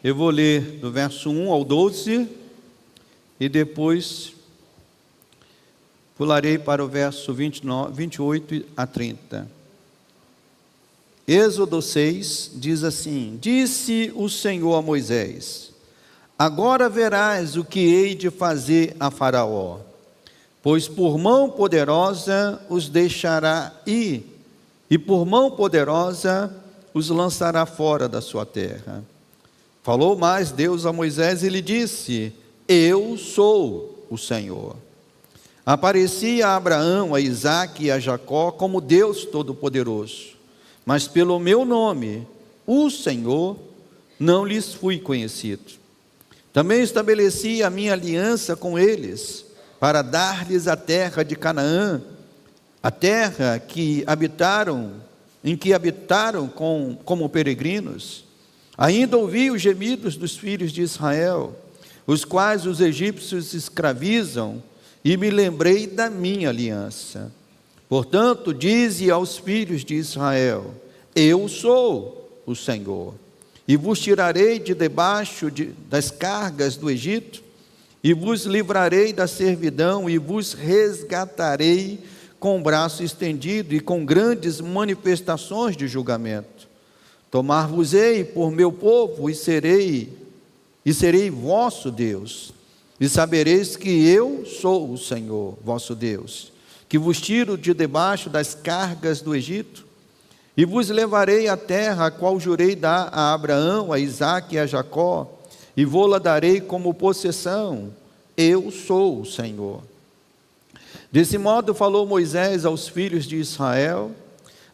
Eu vou ler do verso 1 ao 12 e depois pularei para o verso 28 a 30. Êxodo 6 diz assim: Disse o Senhor a Moisés: Agora verás o que hei de fazer a Faraó, pois por mão poderosa os deixará ir, e por mão poderosa os lançará fora da sua terra. Falou mais Deus a Moisés e lhe disse: Eu sou o Senhor. Apareci a Abraão, a Isaque e a Jacó como Deus Todo-Poderoso, mas pelo meu nome, o Senhor, não lhes fui conhecido. Também estabeleci a minha aliança com eles, para dar-lhes a terra de Canaã, a terra em que habitaram como peregrinos. Ainda ouvi os gemidos dos filhos de Israel, os quais os egípcios escravizam, e me lembrei da minha aliança. Portanto, dize aos filhos de Israel: Eu sou o Senhor, e vos tirarei de debaixo das cargas do Egito, e vos livrarei da servidão, e vos resgatarei com o braço estendido e com grandes manifestações de julgamento. Tomar-vos-ei por meu povo e serei vosso Deus, e sabereis que eu sou o Senhor, vosso Deus, que vos tiro de debaixo das cargas do Egito, e vos levarei à terra a qual jurei dar a Abraão, a Isaque e a Jacó, e vô-la darei como possessão. Eu sou o Senhor. Desse modo falou Moisés aos filhos de Israel,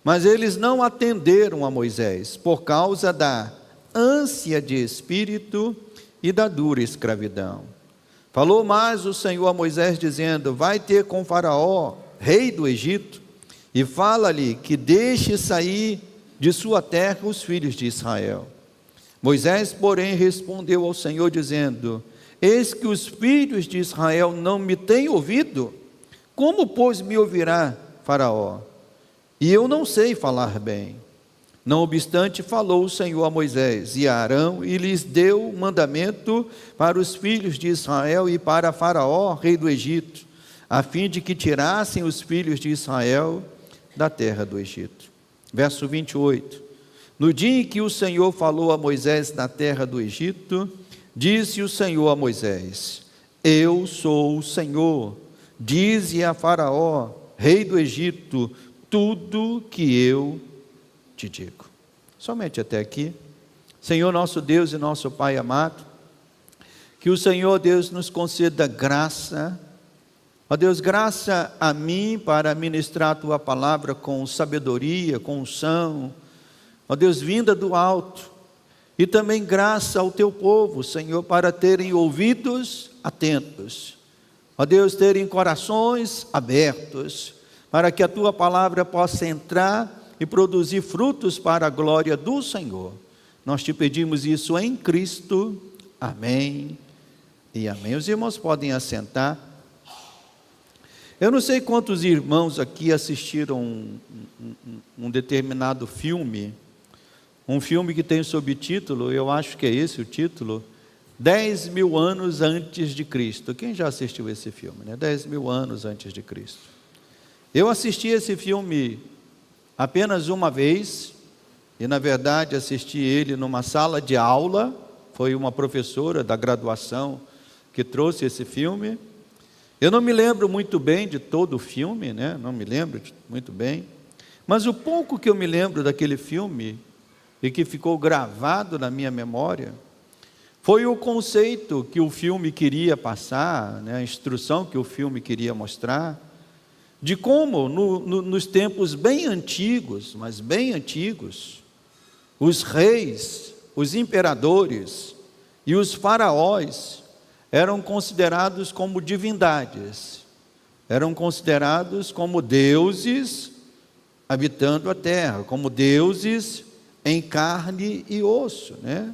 mas eles não atenderam a Moisés, por causa da ânsia de espírito e da dura escravidão. Falou mais o Senhor a Moisés, dizendo: Vai ter com Faraó, rei do Egito, e fala-lhe que deixe sair de sua terra os filhos de Israel. Moisés, porém, respondeu ao Senhor, dizendo: Eis que os filhos de Israel não me têm ouvido, como, pois, me ouvirá Faraó? E eu não sei falar bem. Não obstante, falou o Senhor a Moisés e a Arão, e lhes deu mandamento para os filhos de Israel e para Faraó, rei do Egito, a fim de que tirassem os filhos de Israel da terra do Egito. Verso 28. No dia em que o Senhor falou a Moisés na terra do Egito, disse o Senhor a Moisés: Eu sou o Senhor. Dize a Faraó, rei do Egito, tudo que eu te digo. Somente até aqui. Senhor nosso Deus e nosso Pai amado, que o Senhor Deus nos conceda graça, ó Deus, graça a mim para ministrar a Tua palavra com sabedoria, com unção, ó Deus, vinda do alto, e também graça ao Teu povo, Senhor, para terem ouvidos atentos, ó Deus, terem corações abertos, para que a Tua palavra possa entrar e produzir frutos para a glória do Senhor. Nós te pedimos isso em Cristo. Amém e amém. Os irmãos podem assentar. Eu não sei quantos irmãos aqui assistiram um determinado filme, um filme que tem o subtítulo, eu acho que é esse o título, 10 mil anos antes de Cristo. Quem já assistiu esse filme, né? 10 mil anos antes de Cristo. Eu assisti esse filme apenas uma vez, e na verdade assisti ele numa sala de aula. Foi uma professora da graduação que trouxe esse filme. Eu não me lembro muito bem de todo o filme, né? Não me lembro muito bem, mas o pouco que eu me lembro daquele filme, e que ficou gravado na minha memória, foi o conceito que o filme queria passar, né? A instrução que o filme queria mostrar, de como nos tempos bem antigos, mas bem antigos, os reis, os imperadores e os faraós eram considerados como divindades, eram considerados como deuses habitando a terra, como deuses em carne e osso, né?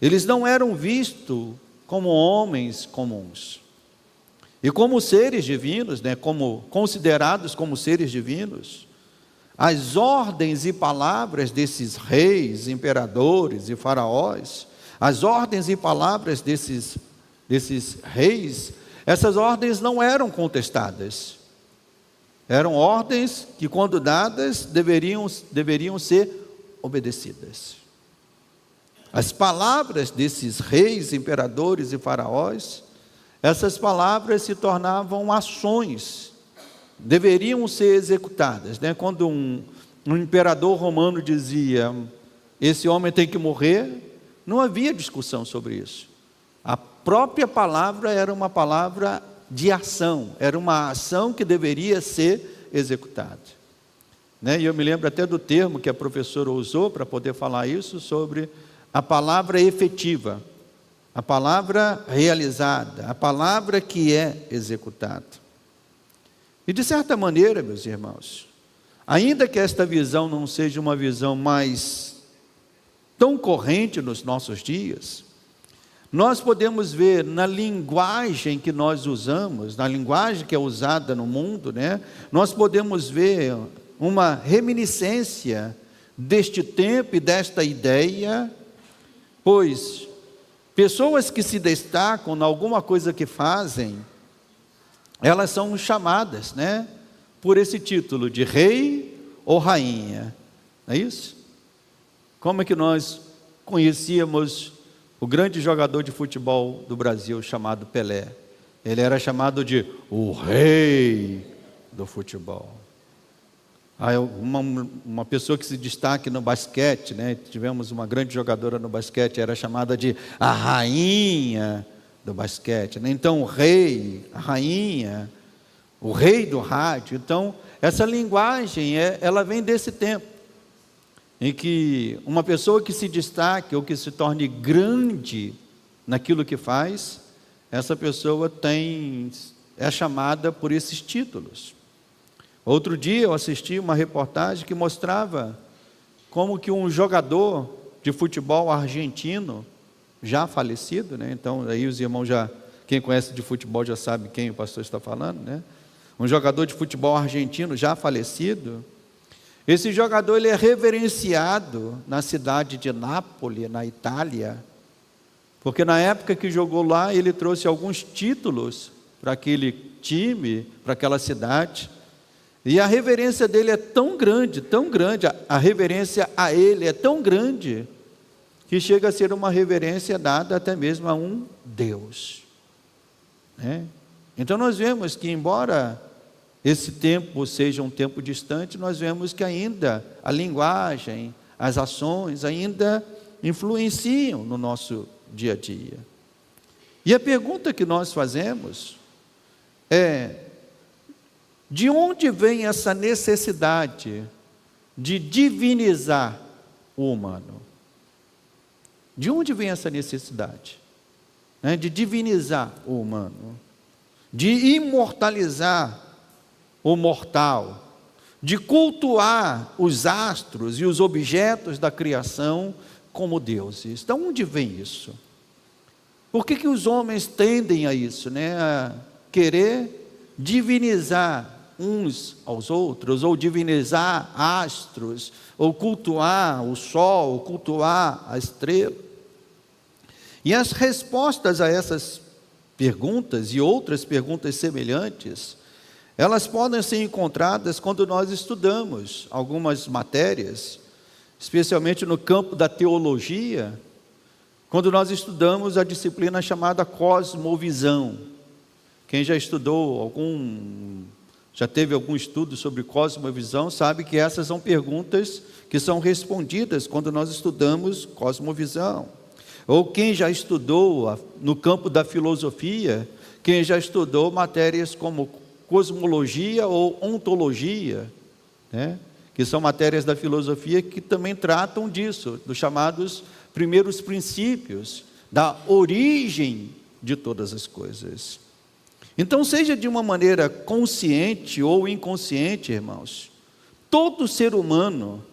Eles não eram vistos como homens comuns. E como seres divinos, né, considerados como seres divinos, as ordens e palavras desses reis, imperadores e faraós, As ordens e palavras desses reis, essas ordens não eram contestadas. Eram ordens que, quando dadas, deveriam ser obedecidas. As palavras desses reis, imperadores e faraós, essas palavras se tornavam ações, deveriam ser executadas, né? Quando um imperador romano dizia, esse homem tem que morrer, não havia discussão sobre isso. A própria palavra era uma palavra de ação, era uma ação que deveria ser executada, né? E eu me lembro até do termo que a professora usou para poder falar isso, sobre a palavra efetiva, a palavra realizada, a palavra que é executada. E de certa maneira, meus irmãos, ainda que esta visão não seja uma visão mais tão corrente nos nossos dias, nós podemos ver na linguagem que nós usamos, na linguagem que é usada no mundo, né? Nós podemos ver uma reminiscência deste tempo e desta ideia, pois pessoas que se destacam em alguma coisa que fazem, elas são chamadas, né, por esse título de rei ou rainha, não é isso? Como é que nós conhecíamos o grande jogador de futebol do Brasil chamado Pelé? Ele era chamado de o rei do futebol. Uma pessoa que se destaque no basquete, né? Tivemos uma grande jogadora no basquete, era chamada de a rainha do basquete, né? Então o rei, a rainha, o rei do rádio. Então essa linguagem, ela vem desse tempo, em que uma pessoa que se destaque ou que se torne grande naquilo que faz, essa pessoa é chamada por esses títulos. Outro dia eu assisti uma reportagem que mostrava como que um jogador de futebol argentino, já falecido, né? Então aí os irmãos quem conhece de futebol já sabe quem o pastor está falando, né? Um jogador de futebol argentino já falecido, esse jogador ele é reverenciado na cidade de Nápoles, na Itália, porque na época que jogou lá, ele trouxe alguns títulos para aquele time, para aquela cidade. E a reverência dele é tão grande, a reverência a ele é tão grande, que chega a ser uma reverência dada até mesmo a um Deus, né? Então nós vemos que, embora esse tempo seja um tempo distante, nós vemos que ainda a linguagem, as ações ainda influenciam no nosso dia a dia. E a pergunta que nós fazemos é: de onde vem essa necessidade de divinizar o humano? De onde vem essa necessidade, né, de divinizar o humano, de imortalizar o mortal, de cultuar os astros e os objetos da criação como deuses? De onde vem isso? Por que os homens tendem a isso, né, a querer divinizar uns aos outros, ou divinizar astros, ou cultuar o sol, ou cultuar a estrela? E as respostas a essas perguntas e outras perguntas semelhantes, elas podem ser encontradas quando nós estudamos algumas matérias, especialmente no campo da teologia, quando nós estudamos a disciplina chamada cosmovisão. Quem já estudou já teve algum estudo sobre cosmovisão, sabe que essas são perguntas que são respondidas quando nós estudamos cosmovisão. Ou quem já estudou no campo da filosofia, quem já estudou matérias como cosmologia ou ontologia, né? Que são matérias da filosofia que também tratam disso, dos chamados primeiros princípios, da origem de todas as coisas. Então, seja de uma maneira consciente ou inconsciente, irmãos, todo ser humano,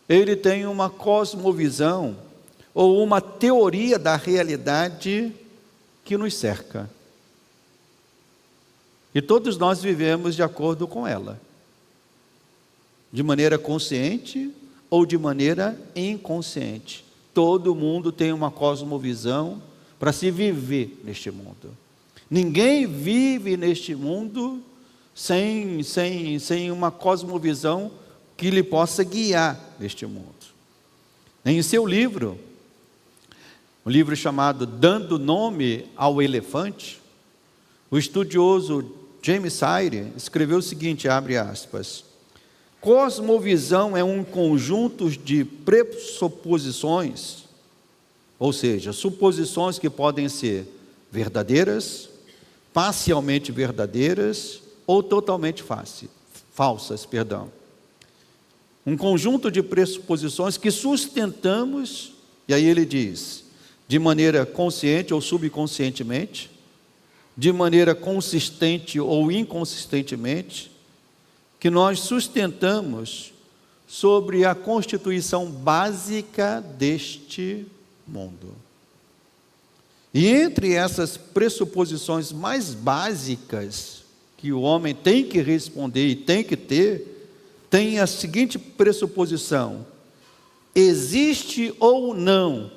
ele tem uma cosmovisão ou uma teoria da realidade que nos cerca. E todos nós vivemos de acordo com ela, de maneira consciente ou de maneira inconsciente. Todo mundo tem uma cosmovisão para se viver neste mundo. Ninguém vive neste mundo sem uma cosmovisão que lhe possa guiar neste mundo. Em seu livro, um livro chamado Dando Nome ao Elefante, o estudioso James Sire escreveu o seguinte, abre aspas: cosmovisão é um conjunto de pressuposições, ou seja, suposições que podem ser verdadeiras, parcialmente verdadeiras ou totalmente falsas. Um conjunto de pressuposições que sustentamos, e aí ele diz, de maneira consciente ou subconscientemente, de maneira consistente ou inconsistentemente, que nós sustentamos sobre a constituição básica deste mundo. E entre essas pressuposições mais básicas que o homem tem que responder e tem que ter, tem a seguinte pressuposição: existe ou não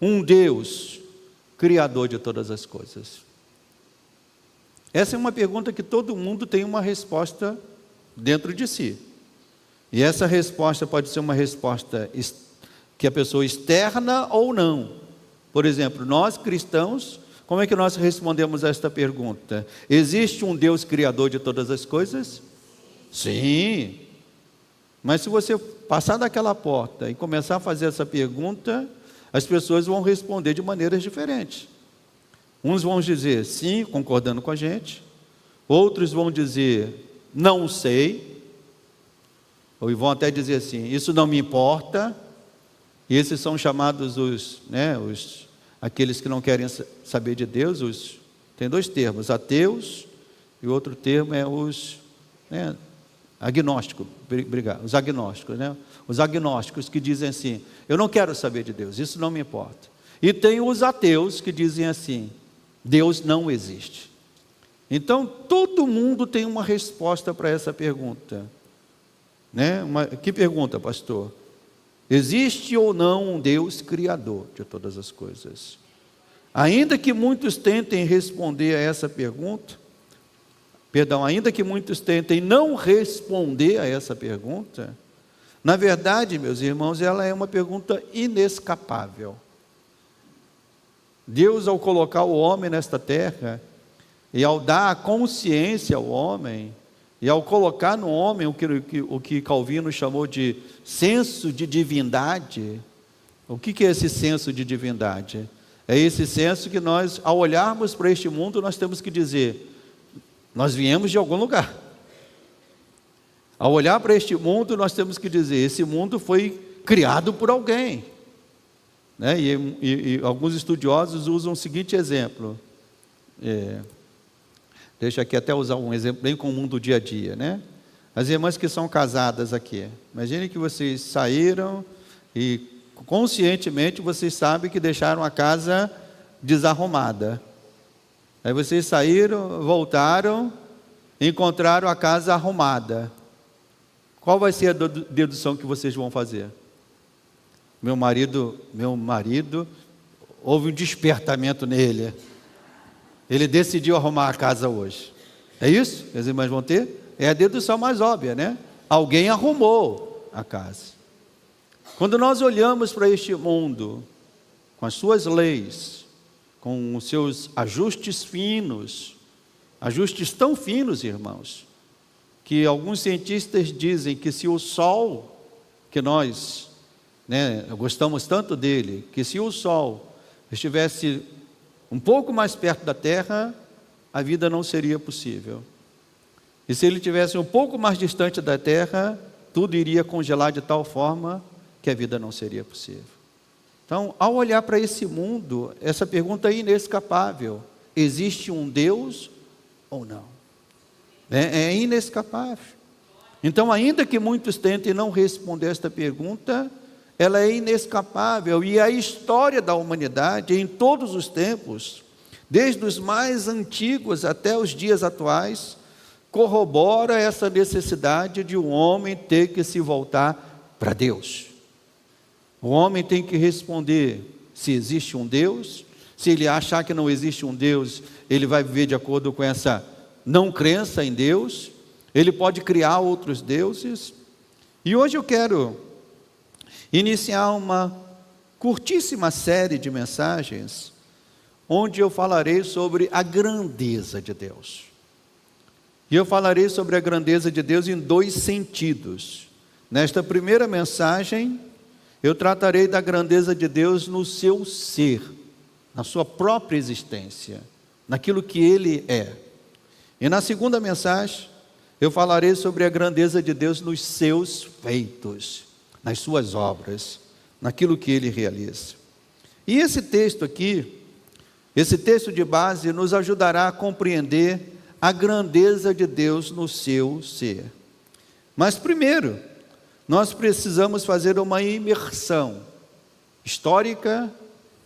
um Deus criador de todas as coisas? Essa é uma pergunta que todo mundo tem uma resposta dentro de si. E essa resposta pode ser uma resposta que a pessoa externa ou não. Por exemplo, nós cristãos, como é que nós respondemos a esta pergunta? Existe um Deus criador de todas as coisas? Sim. Mas se você passar daquela porta e começar a fazer essa pergunta, as pessoas vão responder de maneiras diferentes. Uns vão dizer sim, concordando com a gente. Outros vão dizer não sei. Ou vão até dizer assim, isso não me importa. E esses são chamados aqueles que não querem saber de Deus. Tem dois termos, ateus, e o outro termo é os agnósticos. Os agnósticos, Os agnósticos que dizem assim, eu não quero saber de Deus, isso não me importa. E tem os ateus que dizem assim, Deus não existe. Então, todo mundo tem uma resposta para essa pergunta. Que pergunta, pastor? Existe ou não um Deus criador de todas as coisas? Ainda que muitos tentem responder a essa pergunta, ainda que muitos tentem não responder a essa pergunta, na verdade, meus irmãos, ela é uma pergunta inescapável. Deus, ao colocar o homem nesta terra, e ao dar a consciência ao homem, e ao colocar no homem o que Calvino chamou de senso de divindade. O que é esse senso de divindade? É esse senso que nós, ao olharmos para este mundo, nós temos que dizer, nós viemos de algum lugar. Ao olhar para este mundo, nós temos que dizer, esse mundo foi criado por alguém. E alguns estudiosos usam o seguinte exemplo. Deixa aqui até usar um exemplo bem comum do dia a dia, As irmãs que são casadas aqui, imagine que vocês saíram e conscientemente vocês sabem que deixaram a casa desarrumada. Aí vocês saíram, voltaram, encontraram a casa arrumada. Qual vai ser a dedução que vocês vão fazer? Meu marido, houve um despertamento nele. Ele decidiu arrumar a casa hoje. É isso que as irmãs vão ter? É a dedução mais óbvia, Alguém arrumou a casa. Quando nós olhamos para este mundo, com as suas leis, com os seus ajustes finos, ajustes tão finos, irmãos, que alguns cientistas dizem que se o Sol, que nós gostamos tanto dele, que se o Sol estivesse um pouco mais perto da Terra, a vida não seria possível. E se ele estivesse um pouco mais distante da Terra, tudo iria congelar de tal forma que a vida não seria possível. Então, ao olhar para esse mundo, essa pergunta é inescapável. Existe um Deus ou não? É inescapável. Então, ainda que muitos tentem não responder esta pergunta, ela é inescapável. E a história da humanidade, em todos os tempos, desde os mais antigos até os dias atuais, corrobora essa necessidade de um homem ter que se voltar para Deus. O homem tem que responder se existe um Deus. Se ele achar que não existe um Deus, ele vai viver de acordo com essa não crença em Deus. Ele pode criar outros deuses. E hoje eu quero iniciar uma curtíssima série de mensagens, onde eu falarei sobre a grandeza de Deus. E eu falarei sobre a grandeza de Deus em dois sentidos. Nesta primeira mensagem, eu tratarei da grandeza de Deus no seu ser, na sua própria existência, naquilo que Ele é. E na segunda mensagem, eu falarei sobre a grandeza de Deus nos seus feitos, nas suas obras, naquilo que Ele realiza. E esse texto aqui, esse texto de base, nos ajudará a compreender a grandeza de Deus no seu ser. Mas primeiro, nós precisamos fazer uma imersão histórica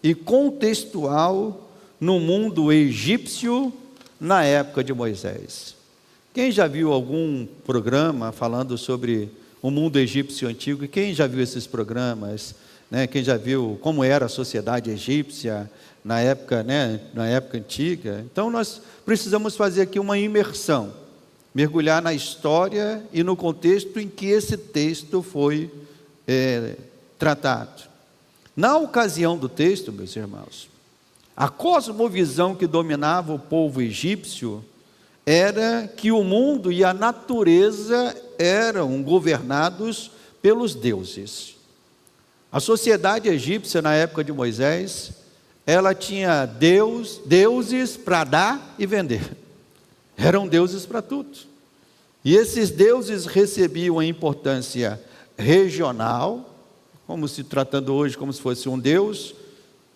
e contextual no mundo egípcio na época de Moisés. Quem já viu algum programa falando sobre o mundo egípcio antigo? Quem já viu esses programas? Quem já viu como era a sociedade egípcia na época, na época antiga? Então nós precisamos fazer aqui uma imersão, mergulhar na história e no contexto em que esse texto foi tratado. Na ocasião do texto, meus irmãos, a cosmovisão que dominava o povo egípcio era que o mundo e a natureza eram governados pelos deuses. A sociedade egípcia na época de Moisés, ela tinha deuses para dar e vender. Eram deuses para tudo. E esses deuses recebiam a importância regional, como se tratando hoje como se fosse um deus,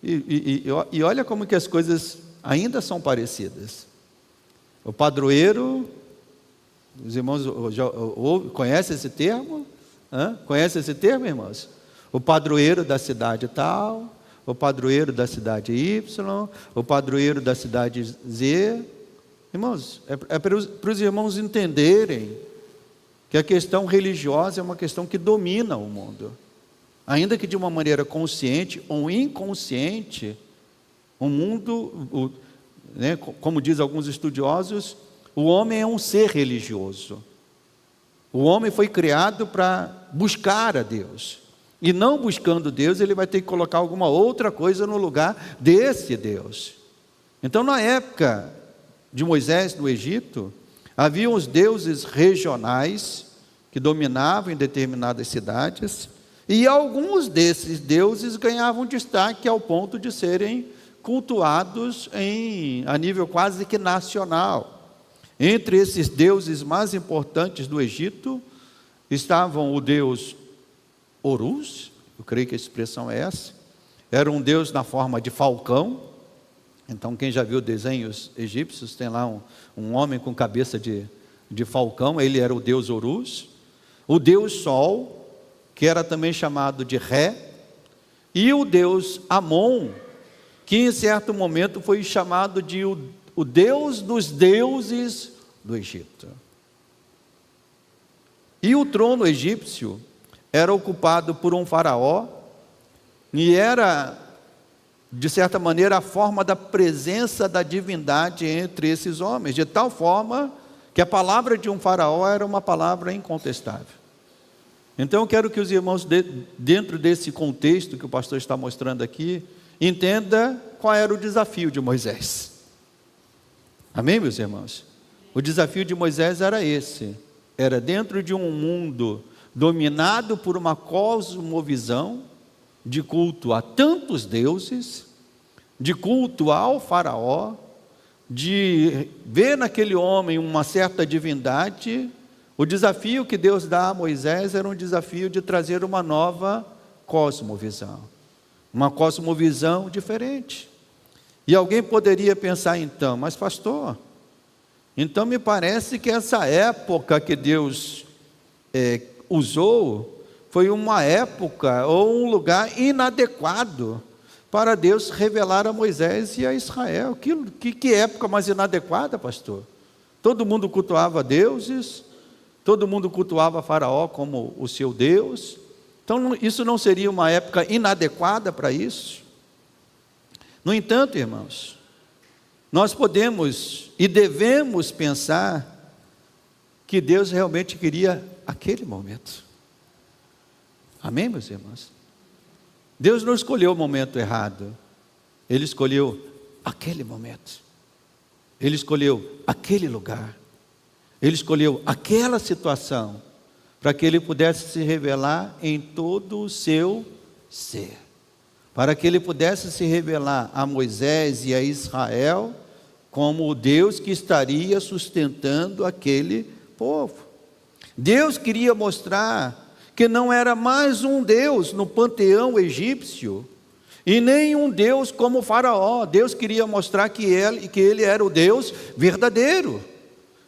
e olha como que as coisas ainda são parecidas. O padroeiro, os irmãos já conhecem esse termo? Conhece esse termo, irmãos? O padroeiro da cidade tal, o padroeiro da cidade Y, o padroeiro da cidade Z. Irmãos, é para os irmãos entenderem que a questão religiosa é uma questão que domina o mundo. Ainda que de uma maneira consciente ou inconsciente, o mundo, como diz alguns estudiosos, o homem é um ser religioso. O homem foi criado para buscar a Deus. E não buscando Deus, ele vai ter que colocar alguma outra coisa no lugar desse Deus. Então, na época de Moisés no Egito, havia os deuses regionais que dominavam em determinadas cidades, e alguns desses deuses ganhavam destaque ao ponto de serem cultuados a nível quase que nacional. Entre esses deuses mais importantes do Egito estavam o deus Horus, eu creio que a expressão é essa. Era um deus na forma de falcão. Então quem já viu desenhos egípcios, tem lá um homem com cabeça de falcão, ele era o deus Horus. O deus Sol, que era também chamado de Ré, e o deus Amon, que em certo momento foi chamado de o deus dos deuses do Egito. E o trono egípcio era ocupado por um faraó, e era, de certa maneira, a forma da presença da divindade entre esses homens, de tal forma que a palavra de um faraó era uma palavra incontestável. Então eu quero que os irmãos, dentro desse contexto que o pastor está mostrando aqui, entenda qual era o desafio de Moisés. Amém, meus irmãos? O desafio de Moisés era esse, era dentro de um mundo dominado por uma cosmovisão de culto a tantos deuses, de culto ao faraó, de ver naquele homem uma certa divindade. O desafio que Deus dá a Moisés era um desafio de trazer uma nova cosmovisão, uma cosmovisão diferente. E alguém poderia pensar então, mas pastor, então me parece que essa época que Deus usou foi uma época ou um lugar inadequado para Deus revelar a Moisés e a Israel. Que época mais inadequada, pastor? Todo mundo cultuava deuses, todo mundo cultuava Faraó como o seu Deus. Então, isso não seria uma época inadequada para isso? No entanto, irmãos, nós podemos e devemos pensar que Deus realmente queria aquele momento. Amém, meus irmãos? Deus não escolheu o momento errado. Ele escolheu aquele momento. Ele escolheu aquele lugar. Ele escolheu aquela situação para que Ele pudesse se revelar em todo o seu ser. Para que Ele pudesse se revelar a Moisés e a Israel como o Deus que estaria sustentando aquele povo. Deus queria mostrar que não era mais um Deus no panteão egípcio, e nem um Deus como o Faraó. Deus queria mostrar que ele era o Deus verdadeiro,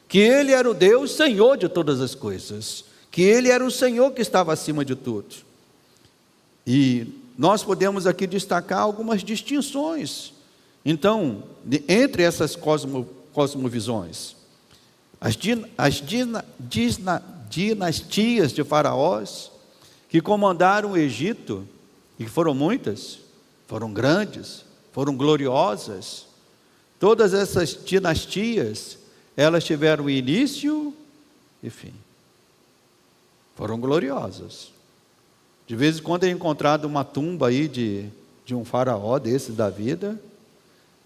que Ele era o Deus Senhor de todas as coisas, que Ele era o Senhor que estava acima de tudo. E nós podemos aqui destacar algumas distinções, então, entre essas cosmovisões. As dinastias de faraós que comandaram o Egito, e foram muitas, foram grandes, foram gloriosas. Todas essas dinastias, elas tiveram início e fim. Foram gloriosas. De vez em quando é encontrado uma tumba aí de um faraó desse da vida.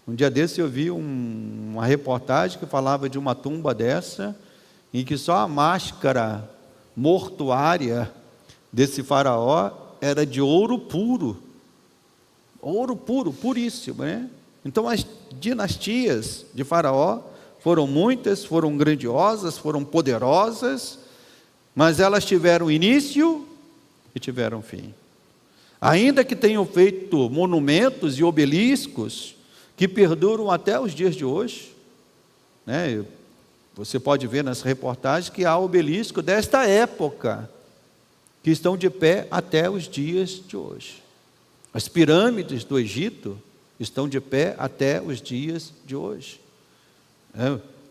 Um dia desse eu vi uma reportagem que falava de uma tumba dessa, em que só a máscara mortuária desse faraó era de ouro puro, puríssimo, né? Então as dinastias de faraó foram muitas, foram grandiosas, foram poderosas, mas elas tiveram início e tiveram fim. Ainda que tenham feito monumentos e obeliscos que perduram até os dias de hoje, né? Você pode ver nessa reportagem que há obelisco desta época, que estão de pé até os dias de hoje. As pirâmides do Egito estão de pé até os dias de hoje.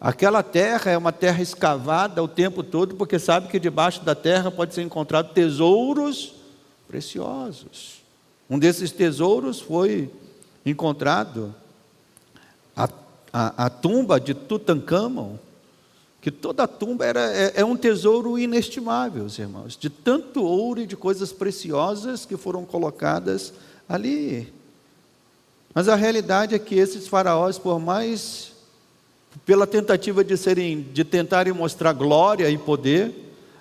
Aquela terra é uma terra escavada o tempo todo, porque sabe que debaixo da terra pode ser encontrado tesouros preciosos. Um desses tesouros foi encontrado a tumba de Tutancâmon, que toda a tumba é um tesouro inestimável, irmãos, de tanto ouro e de coisas preciosas que foram colocadas ali. Mas a realidade é que esses faraós, por mais pela tentativa de tentarem mostrar glória e poder,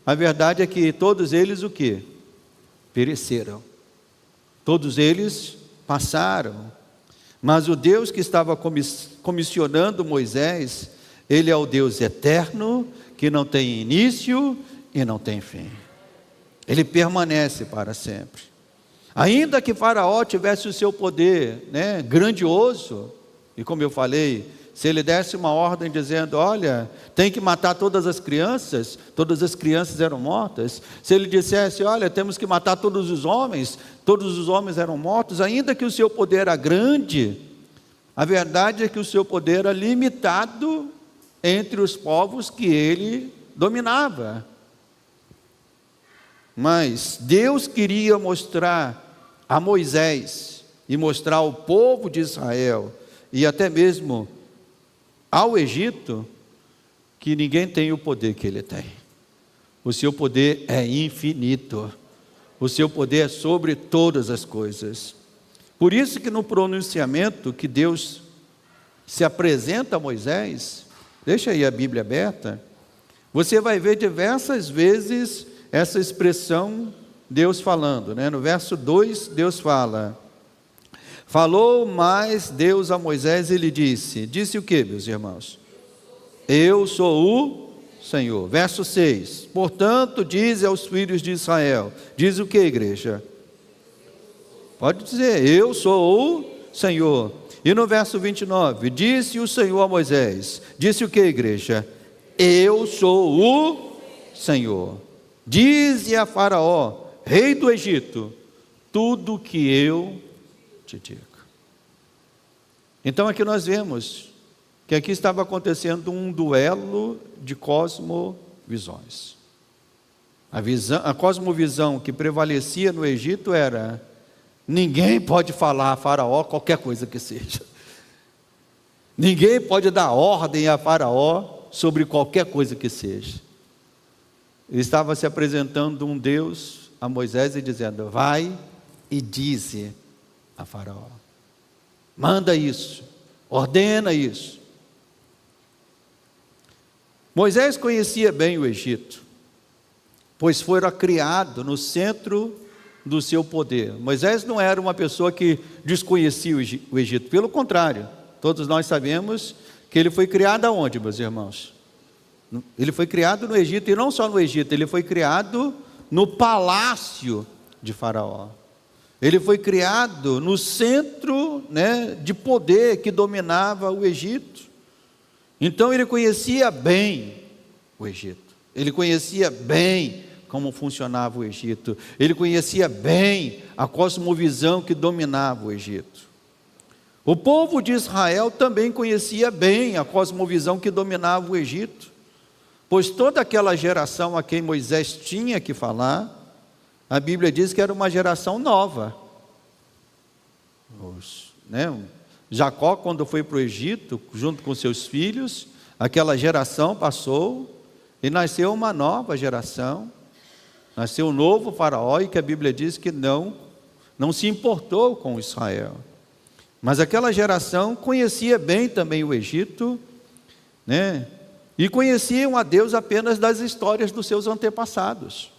a verdade é que todos eles o quê? Pereceram. Todos eles passaram. Mas o Deus que estava comissionando Moisés, Ele é o Deus eterno, que não tem início e não tem fim. Ele permanece para sempre. Ainda que Faraó tivesse o seu poder, né, grandioso, e como eu falei, se ele desse uma ordem dizendo, olha, tem que matar todas as crianças eram mortas. Se ele dissesse, olha, temos que matar todos os homens eram mortos. Ainda que o seu poder era grande, a verdade é que o seu poder era limitado entre os povos que ele dominava. Mas Deus queria mostrar a Moisés e mostrar ao povo de Israel e até mesmo ao Egito, que ninguém tem o poder que ele tem. O seu poder é infinito. O seu poder é sobre todas as coisas. Por isso que no pronunciamento que Deus se apresenta a Moisés, deixa aí a Bíblia aberta, você vai ver diversas vezes essa expressão Deus falando, né? No verso 2, Deus fala: falou mais Deus a Moisés e lhe disse o que, meus irmãos? Eu sou o Senhor. Verso 6, portanto dize aos filhos de Israel, diz o que, igreja? Pode dizer, eu sou o Senhor. E no verso 29, disse o Senhor a Moisés, disse o que, igreja? Eu sou o Senhor. Dize a Faraó, rei do Egito, tudo o que eu te digo. Então aqui nós vemos que aqui estava acontecendo um duelo de cosmovisões. A cosmovisão que prevalecia no Egito era: ninguém pode falar a Faraó qualquer coisa que seja. Ninguém pode dar ordem a Faraó sobre qualquer coisa que seja. Ele estava se apresentando um Deus a Moisés e dizendo: vai e dize a Faraó, manda isso, ordena isso. Moisés conhecia bem o Egito, pois fora criado no centro do seu poder. Moisés não era uma pessoa que desconhecia o Egito, pelo contrário, todos nós sabemos que ele foi criado aonde, meus irmãos? Ele foi criado no Egito, e não só no Egito, ele foi criado no palácio de Faraó. Ele foi criado no centro, de poder que dominava o Egito. Então ele conhecia bem o Egito. Ele conhecia bem como funcionava o Egito. Ele conhecia bem a cosmovisão que dominava o Egito. O povo de Israel também conhecia bem a cosmovisão que dominava o Egito, pois toda aquela geração a quem Moisés tinha que falar, a Bíblia diz que era uma geração nova. Jacó, quando foi para o Egito, junto com seus filhos, aquela geração passou e nasceu uma nova geração. Nasceu um novo faraó, e que a Bíblia diz que não se importou com Israel. Mas aquela geração conhecia bem também o Egito, e conheciam a Deus apenas das histórias dos seus antepassados.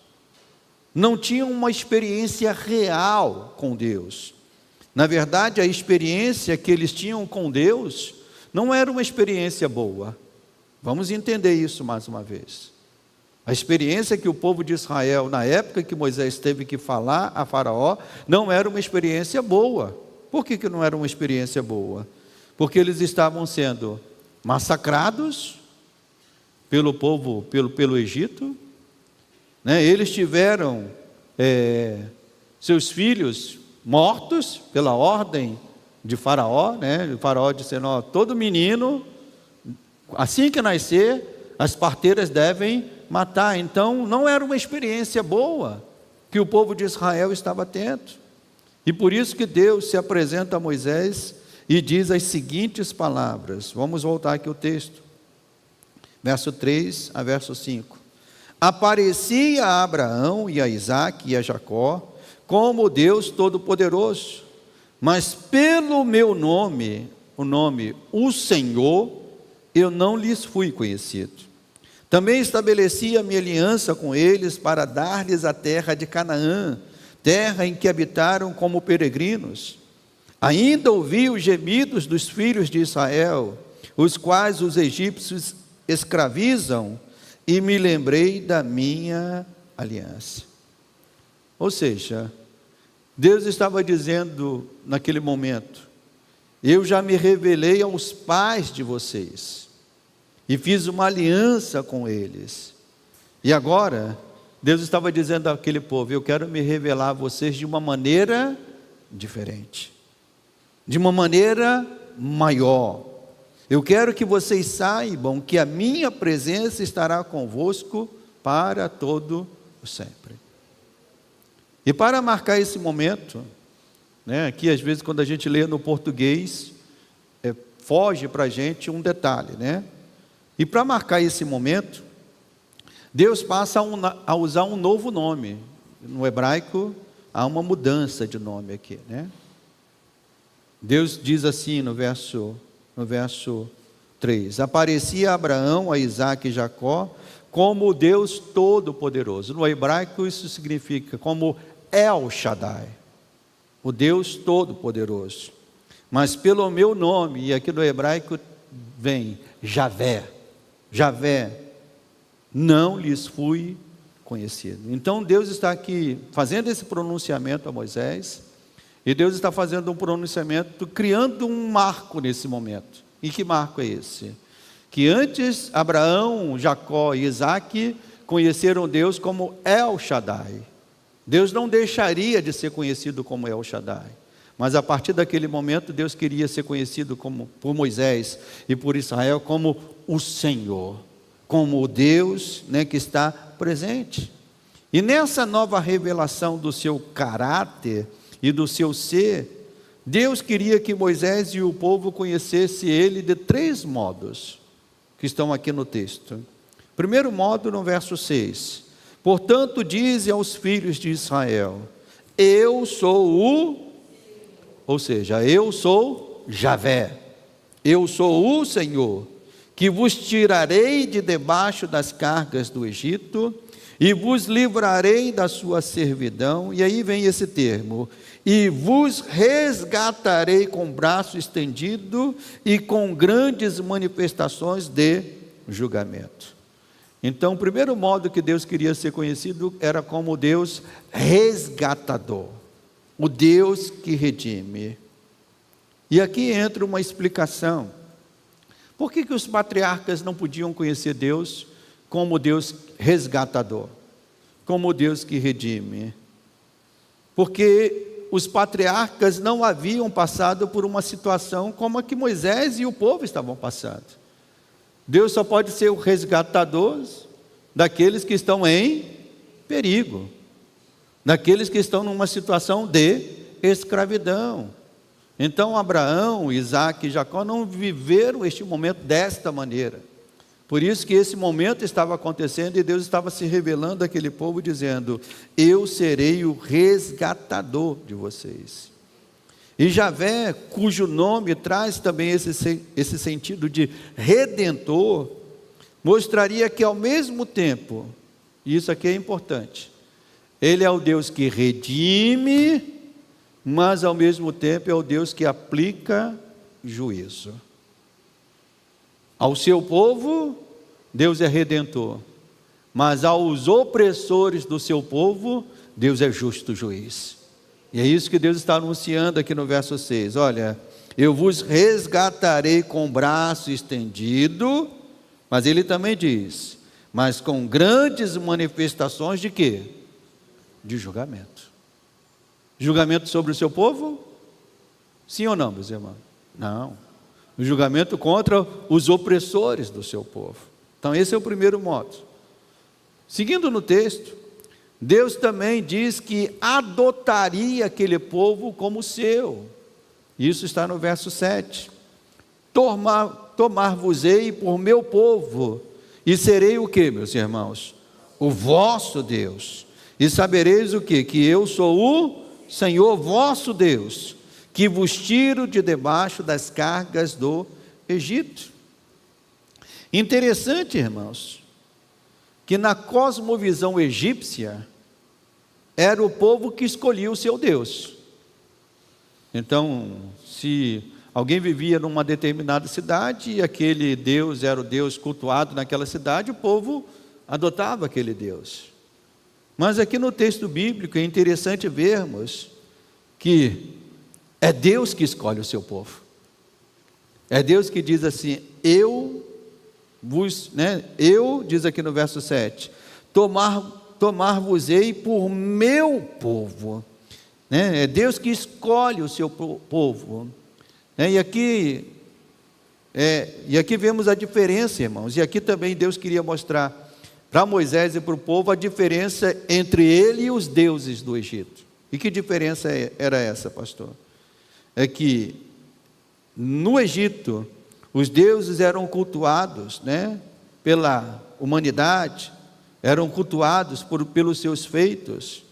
Não tinham uma experiência real com Deus. Na verdade, a experiência que eles tinham com Deus não era uma experiência boa. Vamos entender isso mais uma vez. A experiência que o povo de Israel, na época que Moisés teve que falar a Faraó, não era uma experiência boa. Por que não era uma experiência boa? Porque eles estavam sendo massacrados pelo povo, pelo Egito, eles tiveram seus filhos mortos pela ordem de Faraó, O Faraó disse: todo menino, assim que nascer, as parteiras devem matar. Então não era uma experiência boa que o povo de Israel estava tendo. E por isso que Deus se apresenta a Moisés e diz as seguintes palavras. Vamos voltar aqui ao texto, verso 3 a verso 5. Aparecia a Abraão e a Isaque e a Jacó como Deus Todo-Poderoso, mas pelo meu nome, o Senhor, eu não lhes fui conhecido. Também estabeleci a minha aliança com eles para dar-lhes a terra de Canaã, terra em que habitaram como peregrinos. Ainda ouvi os gemidos dos filhos de Israel, os quais os egípcios escravizam, e me lembrei da minha aliança. Ou seja, Deus estava dizendo naquele momento: eu já me revelei aos pais de vocês, e fiz uma aliança com eles. E agora, Deus estava dizendo àquele povo: eu quero me revelar a vocês de uma maneira diferente, de uma maneira maior. Eu quero que vocês saibam que a minha presença estará convosco para todo o sempre. E para marcar esse momento, aqui às vezes quando a gente lê no português, foge para a gente um detalhe, E para marcar esse momento, Deus passa a usar um novo nome. No hebraico, há uma mudança de nome aqui, Deus diz assim no verso 3: aparecia a Abraão, a Isaque e Jacó como o Deus Todo-Poderoso. No hebraico isso significa como El Shaddai, o Deus Todo-Poderoso. Mas pelo meu nome, e aqui no hebraico vem Javé, não lhes fui conhecido. Então Deus está aqui fazendo esse pronunciamento a Moisés, e Deus está fazendo um pronunciamento, criando um marco nesse momento. E que marco é esse? Que antes Abraão, Jacó e Isaque conheceram Deus como El Shaddai. Deus não deixaria de ser conhecido como El Shaddai, mas a partir daquele momento Deus queria ser conhecido por Moisés e por Israel como o Senhor, como o Deus que está presente. E nessa nova revelação do seu caráter e do seu ser, Deus queria que Moisés e o povo conhecessem ele de 3 modos, que estão aqui no texto. Primeiro modo, no verso 6. Portanto, dize aos filhos de Israel, eu sou ou seja, eu sou Javé, eu sou o Senhor, que vos tirarei de debaixo das cargas do Egito, e vos livrarei da sua servidão, e aí vem esse termo, e vos resgatarei com braço estendido e com grandes manifestações de julgamento. Então, o primeiro modo que Deus queria ser conhecido era como Deus resgatador, o Deus que redime. E aqui entra uma explicação. Por que os patriarcas não podiam conhecer Deus como Deus resgatador, como Deus que redime? Porque os patriarcas não haviam passado por uma situação como a que Moisés e o povo estavam passando. Deus só pode ser o resgatador daqueles que estão em perigo, daqueles que estão numa situação de escravidão. Então Abraão, Isaac e Jacó não viveram este momento desta maneira. Por isso que esse momento estava acontecendo e Deus estava se revelando àquele povo dizendo, eu serei o resgatador de vocês. E Javé, cujo nome traz também esse sentido de redentor, mostraria que ao mesmo tempo, e isso aqui é importante, Ele é o Deus que redime, mas ao mesmo tempo é o Deus que aplica juízo. Ao seu povo, Deus é redentor, mas aos opressores do seu povo, Deus é justo juiz. E é isso que Deus está anunciando aqui no verso 6. Olha, eu vos resgatarei com braço estendido, mas ele também diz, mas com grandes manifestações de quê? De julgamento. Julgamento sobre o seu povo? Sim ou não, meus irmãos? Não. O julgamento contra os opressores do seu povo. Então esse é o primeiro modo. Seguindo no texto, Deus também diz que adotaria aquele povo como seu. Isso está no verso 7. Tomar-vos-ei por meu povo, e serei o que, meus irmãos? O vosso Deus. E sabereis o que? Que eu sou o Senhor vosso Deus, que vos tiro de debaixo das cargas do Egito. Interessante, irmãos, que na cosmovisão egípcia, era o povo que escolhia o seu Deus. Então, se alguém vivia numa determinada cidade, e aquele Deus era o Deus cultuado naquela cidade, o povo adotava aquele Deus. Mas aqui no texto bíblico é interessante vermos que é Deus que escolhe o seu povo. É Deus que diz assim, diz aqui no verso 7, tomar-vos-ei por meu povo. É Deus que escolhe o seu povo. E aqui vemos a diferença, irmãos. E aqui também Deus queria mostrar para Moisés e para o povo a diferença entre ele e os deuses do Egito. E que diferença era essa, pastor? É que no Egito, os deuses eram cultuados, pela humanidade, eram cultuados pelos seus feitos,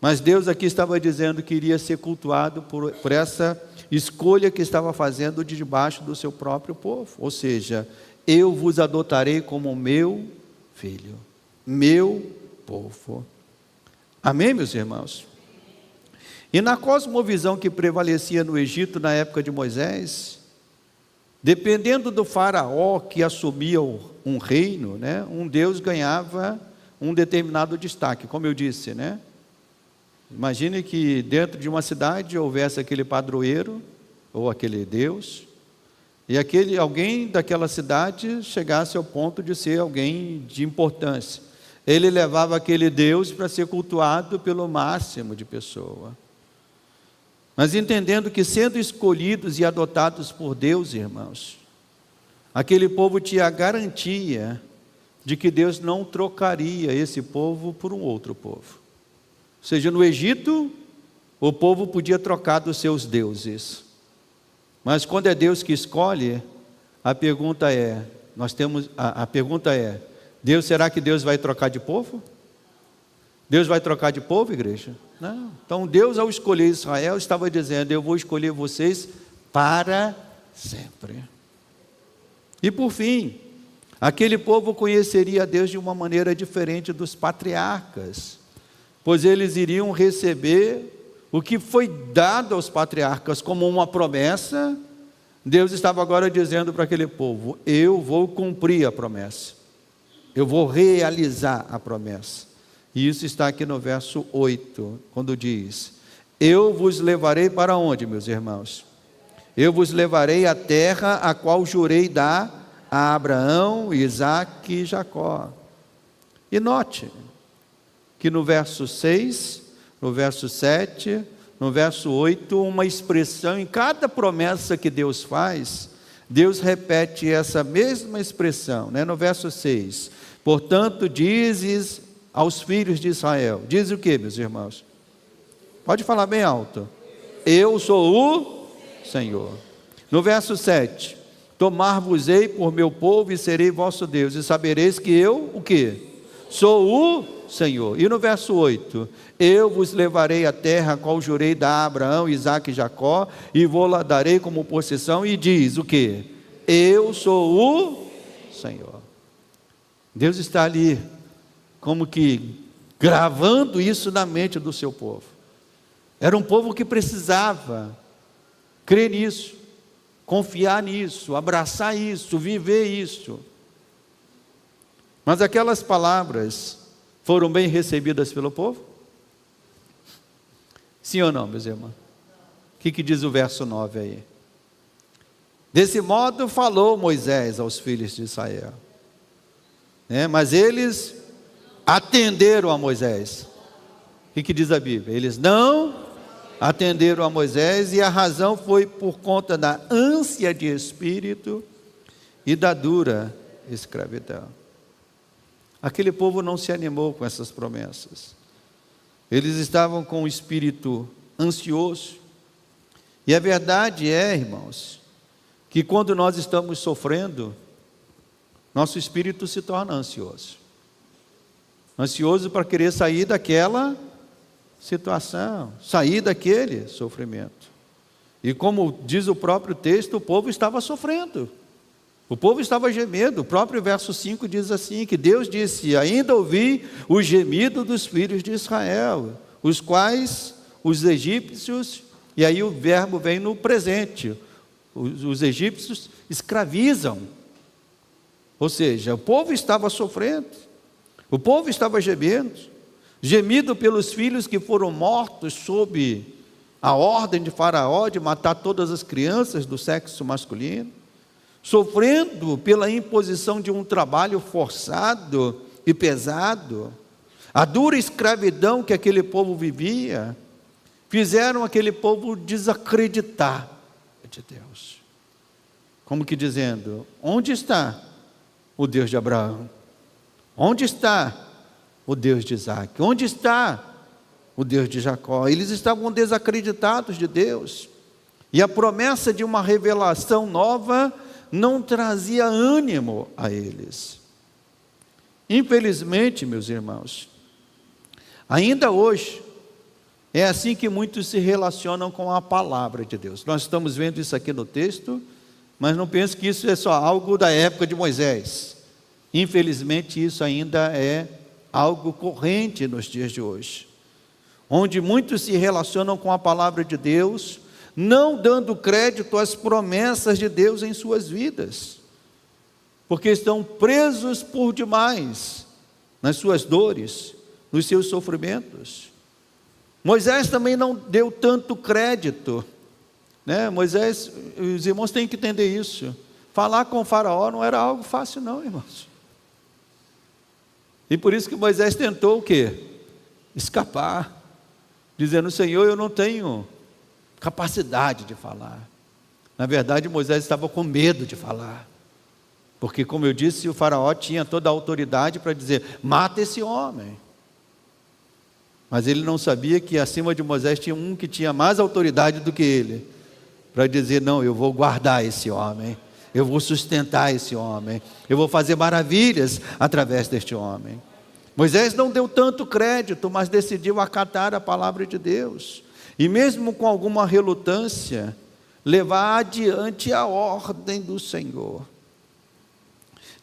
mas Deus aqui estava dizendo que iria ser cultuado por essa escolha que estava fazendo de debaixo do seu próprio povo, ou seja, eu vos adotarei como meu filho, meu povo. Amém, meus irmãos? E na cosmovisão que prevalecia no Egito na época de Moisés, dependendo do faraó que assumia um reino, um Deus ganhava um determinado destaque, como eu disse, Imagine que dentro de uma cidade houvesse aquele padroeiro, ou aquele Deus, e alguém daquela cidade chegasse ao ponto de ser alguém de importância. Ele levava aquele Deus para ser cultuado pelo máximo de pessoa. Mas entendendo que sendo escolhidos e adotados por Deus, irmãos, aquele povo tinha a garantia de que Deus não trocaria esse povo por um outro povo. Ou seja, no Egito, o povo podia trocar dos seus deuses. Mas quando é Deus que escolhe, a pergunta é, Deus, será que Deus vai trocar de povo? Deus vai trocar de povo, igreja? Não. Então Deus, ao escolher Israel, estava dizendo, eu vou escolher vocês para sempre. E por fim, aquele povo conheceria a Deus de uma maneira diferente dos patriarcas, pois eles iriam receber o que foi dado aos patriarcas como uma promessa. Deus estava agora dizendo para aquele povo, eu vou cumprir a promessa, eu vou realizar a promessa. E isso está aqui no verso 8, quando diz, eu vos levarei para onde, meus irmãos? Eu vos levarei à terra a qual jurei dar a Abraão, Isaque e Jacó. E note que no verso 6, no verso 7, no verso 8, uma expressão, em cada promessa que Deus faz, Deus repete essa mesma expressão, né? No verso 6, portanto dizes aos filhos de Israel, diz o que, meus irmãos? Pode falar bem alto. Eu sou o Senhor. No verso 7, tomar-vos-ei por meu povo e serei vosso Deus, e sabereis que eu, o quê? Sou o Senhor. E no verso 8, eu vos levarei à terra a qual jurei dar a Abraão, Isaque e Jacó, e vou-la darei como possessão, e diz o quê? Eu sou o Senhor. Deus está ali, como que gravando isso na mente do seu povo. Era um povo que precisava crer nisso, confiar nisso, abraçar isso, viver isso. Mas aquelas palavras foram bem recebidas pelo povo? Sim ou não, meus irmãos? O que diz o verso 9 aí? Desse modo falou Moisés aos filhos de Israel, mas eles atenderam a Moisés. O que diz a Bíblia? Eles não atenderam a Moisés, e a razão foi por conta da ânsia de espírito e da dura escravidão. Aquele povo não se animou com essas promessas. Eles estavam com o espírito ansioso. E a verdade é, irmãos, que quando nós estamos sofrendo, nosso espírito se torna ansioso. Ansioso para querer sair daquela situação, sair daquele sofrimento. E como diz o próprio texto, o povo estava sofrendo, o povo estava gemendo. O próprio verso 5 diz assim, que Deus disse, ainda ouvi o gemido dos filhos de Israel, os quais os egípcios, e aí o verbo vem no presente, os egípcios escravizam. Ou seja, o povo estava sofrendo, o povo estava gemendo, gemido pelos filhos que foram mortos sob a ordem de Faraó de matar todas as crianças do sexo masculino, sofrendo pela imposição de um trabalho forçado e pesado, a dura escravidão que aquele povo vivia, fizeram aquele povo desacreditar de Deus. Como que dizendo, onde está o Deus de Abraão? Onde está o Deus de Isaque? Onde está o Deus de Jacó? Eles estavam desacreditados de Deus, e a promessa de uma revelação nova não trazia ânimo a eles. Infelizmente, meus irmãos, ainda hoje, é assim que muitos se relacionam com a palavra de Deus. Nós estamos vendo isso aqui no texto, mas não pense que isso é só algo da época de Moisés. Infelizmente, isso ainda é algo corrente nos dias de hoje, onde muitos se relacionam com a palavra de Deus, não dando crédito às promessas de Deus em suas vidas, porque estão presos por demais nas suas dores, nos seus sofrimentos. Moisés também não deu tanto crédito, Moisés, os irmãos têm que entender isso. Falar com o Faraó não era algo fácil não, irmãos. E por isso que Moisés tentou o quê? Escapar, dizendo, Senhor, eu não tenho capacidade de falar. Na verdade, Moisés estava com medo de falar. Porque, como eu disse, o faraó tinha toda a autoridade para dizer: mata esse homem. Mas ele não sabia que acima de Moisés tinha um que tinha mais autoridade do que ele, para dizer: não, eu vou guardar esse homem, eu vou sustentar esse homem, eu vou fazer maravilhas através deste homem. Moisés não deu tanto crédito, mas decidiu acatar a palavra de Deus, e mesmo com alguma relutância, levar adiante a ordem do Senhor.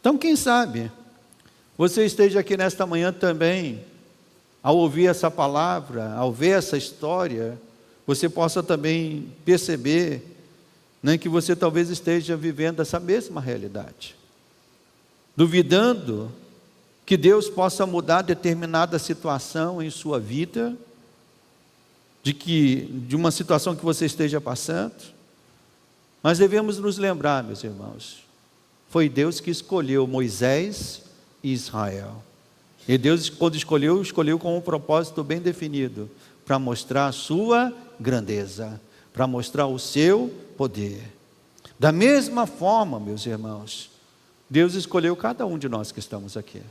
Então, quem sabe você esteja aqui nesta manhã também, ao ouvir essa palavra, ao ver essa história, você possa também perceber, né, que você talvez esteja vivendo essa mesma realidade, duvidando que Deus possa mudar determinada situação em sua vida, de uma situação que você esteja passando. Mas devemos nos lembrar, meus irmãos, foi Deus que escolheu Moisés e Israel. E Deus, quando escolheu com um propósito bem definido, para mostrar a sua grandeza, para mostrar o seu poder. Da mesma forma, meus irmãos, Deus escolheu cada um de nós que estamos aqui.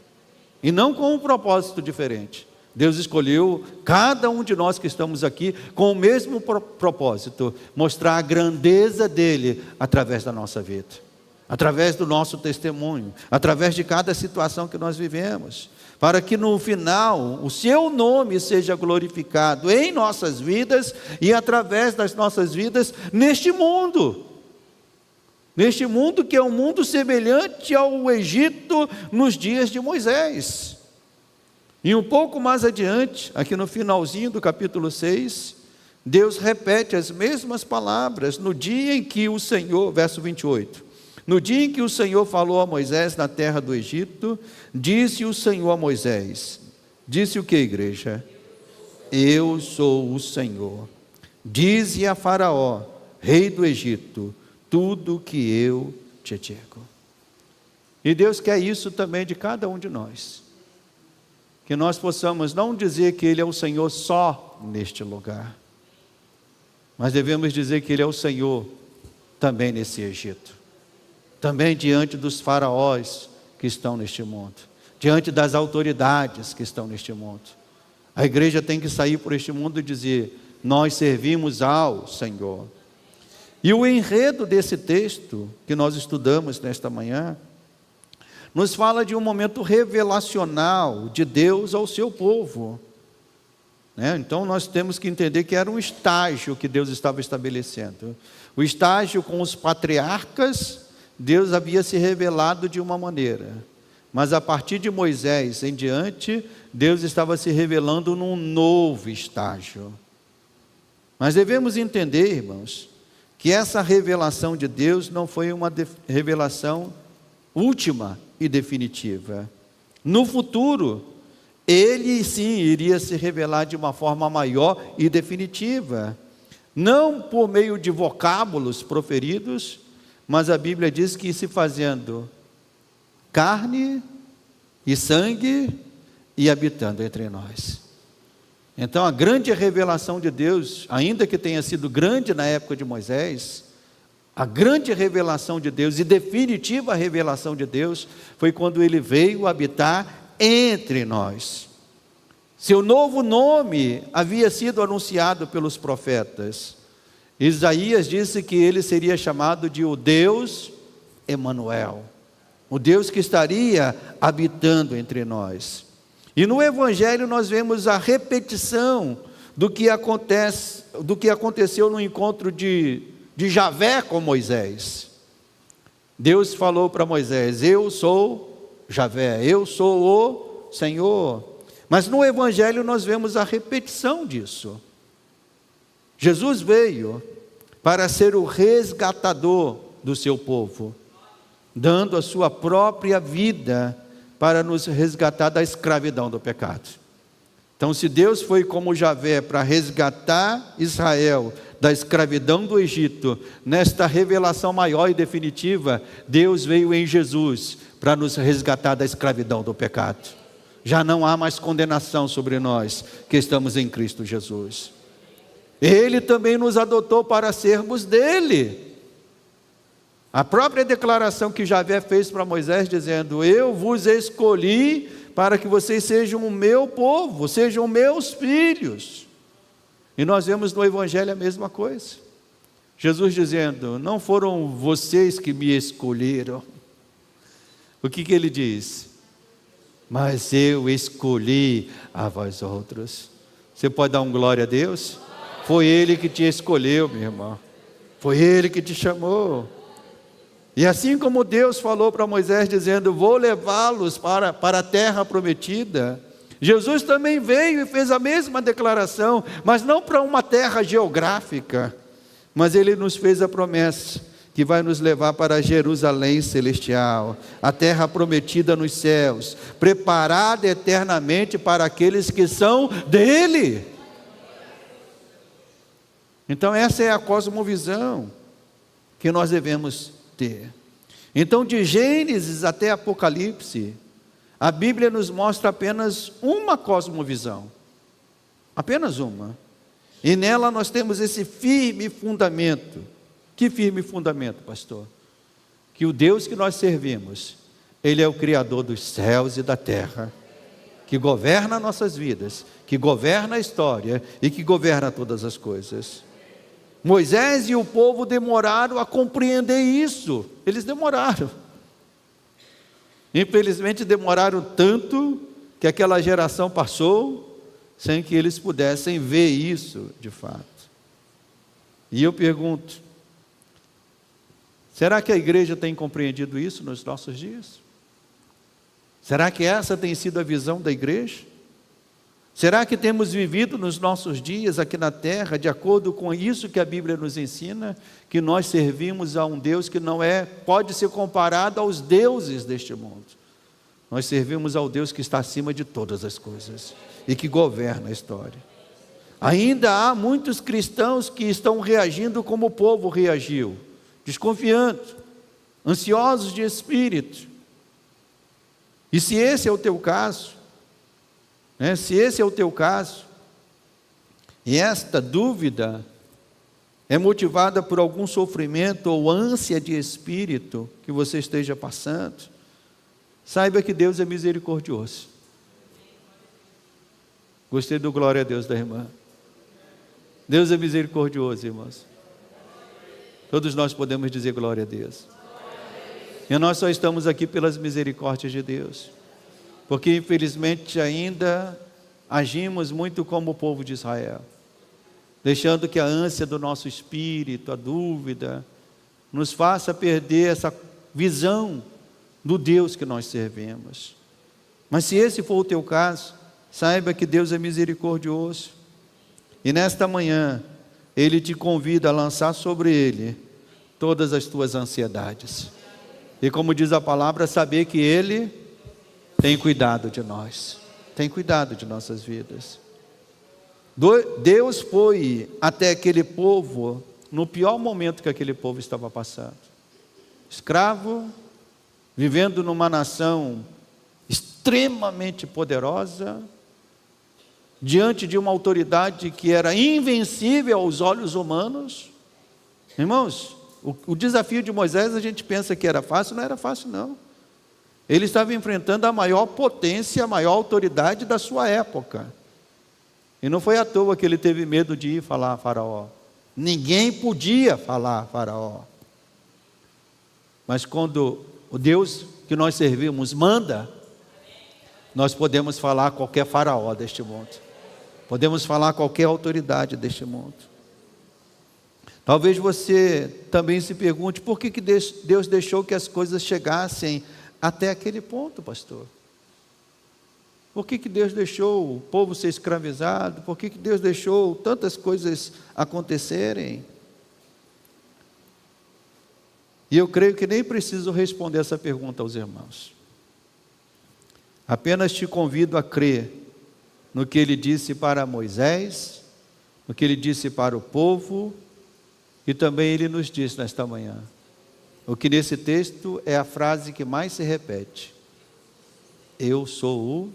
E não com um propósito diferente. Deus escolheu cada um de nós que estamos aqui com o mesmo propósito: mostrar a grandeza dele através da nossa vida, através do nosso testemunho, através de cada situação que nós vivemos, para que no final o seu nome seja glorificado em nossas vidas e através das nossas vidas neste mundo que é um mundo semelhante ao Egito nos dias de Moisés. E um pouco mais adiante, aqui no finalzinho do capítulo 6, Deus repete as mesmas palavras no dia em que o Senhor, verso 28, no dia em que o Senhor falou a Moisés na terra do Egito, disse o Senhor a Moisés, disse o que, igreja? Eu sou o Senhor. Dize a Faraó, rei do Egito, tudo que eu te digo. E Deus quer isso também de cada um de nós, que nós possamos não dizer que Ele é o Senhor só neste lugar, mas devemos dizer que Ele é o Senhor também nesse Egito, também diante dos faraós que estão neste mundo, diante das autoridades que estão neste mundo. A igreja tem que sair por este mundo e dizer: nós servimos ao Senhor. E o enredo desse texto que nós estudamos nesta manhã nos fala de um momento revelacional de Deus ao seu povo, né? Então nós temos que entender que era um estágio que Deus estava estabelecendo. O estágio com os patriarcas, Deus havia se revelado de uma maneira, mas a partir de Moisés em diante, Deus estava se revelando num novo estágio. Mas devemos entender, irmãos, que essa revelação de Deus não foi uma revelação última e definitiva. No futuro, Ele sim iria se revelar de uma forma maior e definitiva, não por meio de vocábulos proferidos, mas a Bíblia diz que se fazendo carne e sangue e habitando entre nós. Então a grande revelação de Deus, ainda que tenha sido grande na época de Moisés, a grande revelação de Deus e definitiva revelação de Deus foi quando Ele veio habitar entre nós. Seu novo nome havia sido anunciado pelos profetas. Isaías disse que Ele seria chamado de o Deus Emanuel, o Deus que estaria habitando entre nós. E no Evangelho nós vemos a repetição do que aconteceu no encontro de Javé com Moisés. Deus falou para Moisés: eu sou Javé, eu sou o Senhor. Mas no Evangelho nós vemos a repetição disso. Jesus veio para ser o resgatador do seu povo, dando a sua própria vida para nos resgatar da escravidão do pecado. Então, se Deus foi como Javé para resgatar Israel da escravidão do Egito, nesta revelação maior e definitiva, Deus veio em Jesus para nos resgatar da escravidão do pecado. Já não há mais condenação sobre nós que estamos em Cristo Jesus. Ele também nos adotou para sermos dele. A própria declaração que Javé fez para Moisés, dizendo: eu vos escolhi para que vocês sejam o meu povo, sejam meus filhos. E nós vemos no Evangelho a mesma coisa. Jesus dizendo: não foram vocês que me escolheram. O que ele diz? Mas eu escolhi a vós outros. Você pode dar um glória a Deus? Foi Ele que te escolheu, meu irmão. Foi Ele que te chamou. E assim como Deus falou para Moisés, dizendo: vou levá-los para a terra prometida, Jesus também veio e fez a mesma declaração, mas não para uma terra geográfica, mas Ele nos fez a promessa que vai nos levar para Jerusalém celestial, a terra prometida nos céus, preparada eternamente para aqueles que são dele. Então essa é a cosmovisão que nós devemos ter. Então, de Gênesis até Apocalipse, a Bíblia nos mostra apenas uma cosmovisão, apenas uma, e nela nós temos esse firme fundamento. Que firme fundamento, pastor? Que o Deus que nós servimos, Ele é o Criador dos céus e da terra, que governa nossas vidas, que governa a história e que governa todas as coisas. Moisés e o povo demoraram a compreender isso. Eles demoraram. Infelizmente demoraram tanto que aquela geração passou sem que eles pudessem ver isso de fato. E eu pergunto: será que a igreja tem compreendido isso nos nossos dias? Será que essa tem sido a visão da igreja? Será que temos vivido nos nossos dias aqui na terra de acordo com isso que a Bíblia nos ensina, que nós servimos a um Deus que não pode ser comparado aos deuses deste mundo? Nós servimos ao Deus que está acima de todas as coisas e que governa a história. Ainda há muitos cristãos que estão reagindo como o povo reagiu, desconfiando, ansiosos de espírito. E se esse é o teu caso, se esse é o teu caso, e esta dúvida é motivada por algum sofrimento ou ânsia de espírito que você esteja passando, saiba que Deus é misericordioso. Gostei do glória a Deus da irmã. Deus é misericordioso, irmãos. Todos nós podemos dizer glória a Deus. E nós só estamos aqui pelas misericórdias de Deus, porque infelizmente ainda agimos muito como o povo de Israel, deixando que a ânsia do nosso espírito, a dúvida, nos faça perder essa visão do Deus que nós servimos. Mas se esse for o teu caso, saiba que Deus é misericordioso, e nesta manhã Ele te convida a lançar sobre Ele todas as tuas ansiedades, e como diz a palavra, saber que Ele tem cuidado de nós, tem cuidado de nossas vidas. Deus foi até aquele povo no pior momento que aquele povo estava passando, escravo, vivendo numa nação extremamente poderosa, diante de uma autoridade que era invencível aos olhos humanos. Irmãos, o desafio de Moisés, a gente pensa que era fácil, não era fácil não. Ele estava enfrentando a maior potência, a maior autoridade da sua época. E não foi à toa que ele teve medo de ir falar a Faraó. Ninguém podia falar a Faraó. Mas quando o Deus que nós servimos manda, nós podemos falar a qualquer Faraó deste mundo. Podemos falar a qualquer autoridade deste mundo. Talvez você também se pergunte, por que Deus deixou que as coisas chegassem até aquele ponto, pastor? Por que Deus deixou o povo ser escravizado? Por que Deus deixou tantas coisas acontecerem? E eu creio que nem preciso responder essa pergunta aos irmãos. Apenas te convido a crer no que Ele disse para Moisés, no que Ele disse para o povo, e também Ele nos diz nesta manhã. O que nesse texto é a frase que mais se repete: eu sou o...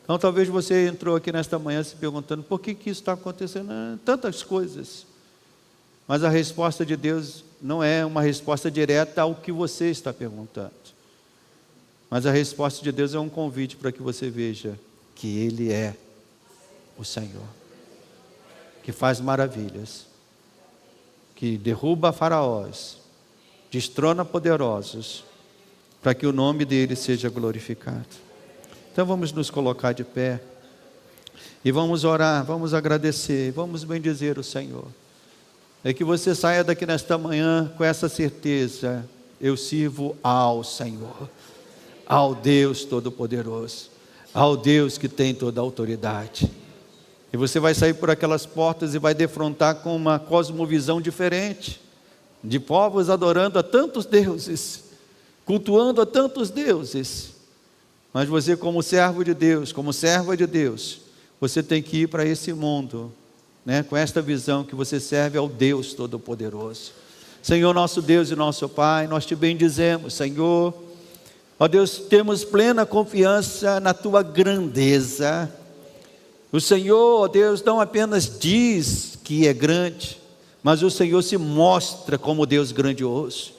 Então talvez você entrou aqui nesta manhã se perguntando, por que isso está acontecendo? Tantas coisas. Mas a resposta de Deus não é uma resposta direta ao que você está perguntando. Mas a resposta de Deus é um convite para que você veja que Ele é o Senhor, que faz maravilhas, que derruba faraós, destrona poderosos, para que o nome dele seja glorificado. Então vamos nos colocar de pé e vamos orar, vamos agradecer, vamos bendizer o Senhor. É que você saia daqui nesta manhã com essa certeza: eu sirvo ao Senhor, ao Deus Todo-Poderoso, ao Deus que tem toda a autoridade. E você vai sair por aquelas portas e vai defrontar com uma cosmovisão diferente, de povos adorando a tantos deuses, cultuando a tantos deuses. Mas você, como servo de Deus, como serva de Deus, você tem que ir para esse mundo, com esta visão que você serve ao Deus Todo-Poderoso. Senhor, nosso Deus e nosso Pai, nós te bendizemos, Senhor. Ó Deus, temos plena confiança na tua grandeza. O Senhor, ó Deus, não apenas diz que é grande, mas o Senhor se mostra como Deus grandioso.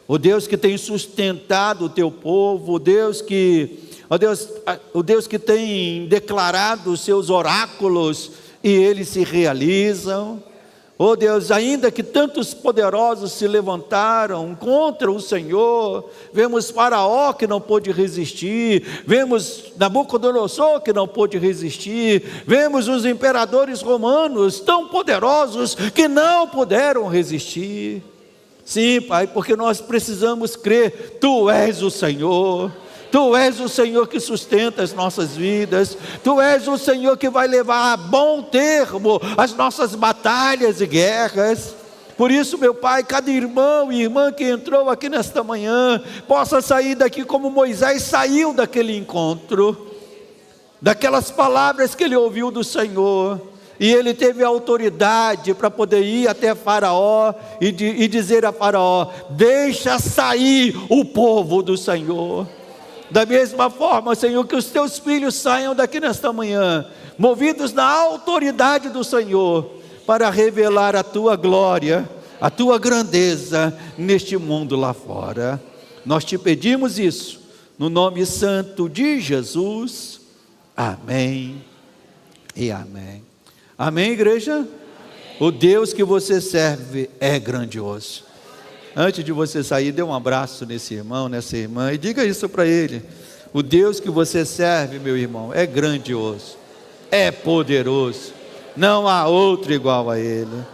O Deus que tem sustentado o teu povo, o Deus que tem declarado os seus oráculos e eles se realizam. Oh Deus, ainda que tantos poderosos se levantaram contra o Senhor, vemos Faraó que não pôde resistir, vemos Nabucodonosor que não pôde resistir, vemos os imperadores romanos tão poderosos que não puderam resistir. Sim, Pai, porque nós precisamos crer, Tu és o Senhor. Tu és o Senhor que sustenta as nossas vidas. Tu és o Senhor que vai levar a bom termo as nossas batalhas e guerras. Por isso, meu Pai, cada irmão e irmã que entrou aqui nesta manhã possa sair daqui como Moisés saiu daquele encontro, daquelas palavras que ele ouviu do Senhor, e ele teve a autoridade para poder ir até Faraó e dizer a Faraó: deixa sair o povo do Senhor. Da mesma forma, Senhor, que os teus filhos saiam daqui nesta manhã, movidos na autoridade do Senhor, para revelar a tua glória, a tua grandeza neste mundo lá fora. Nós te pedimos isso, no nome santo de Jesus. Amém e amém. Amém, igreja? Amém. O Deus que você serve é grandioso. Antes de você sair, dê um abraço nesse irmão, nessa irmã, e diga isso para ele: o Deus que você serve, meu irmão, é grandioso, é poderoso, não há outro igual a ele.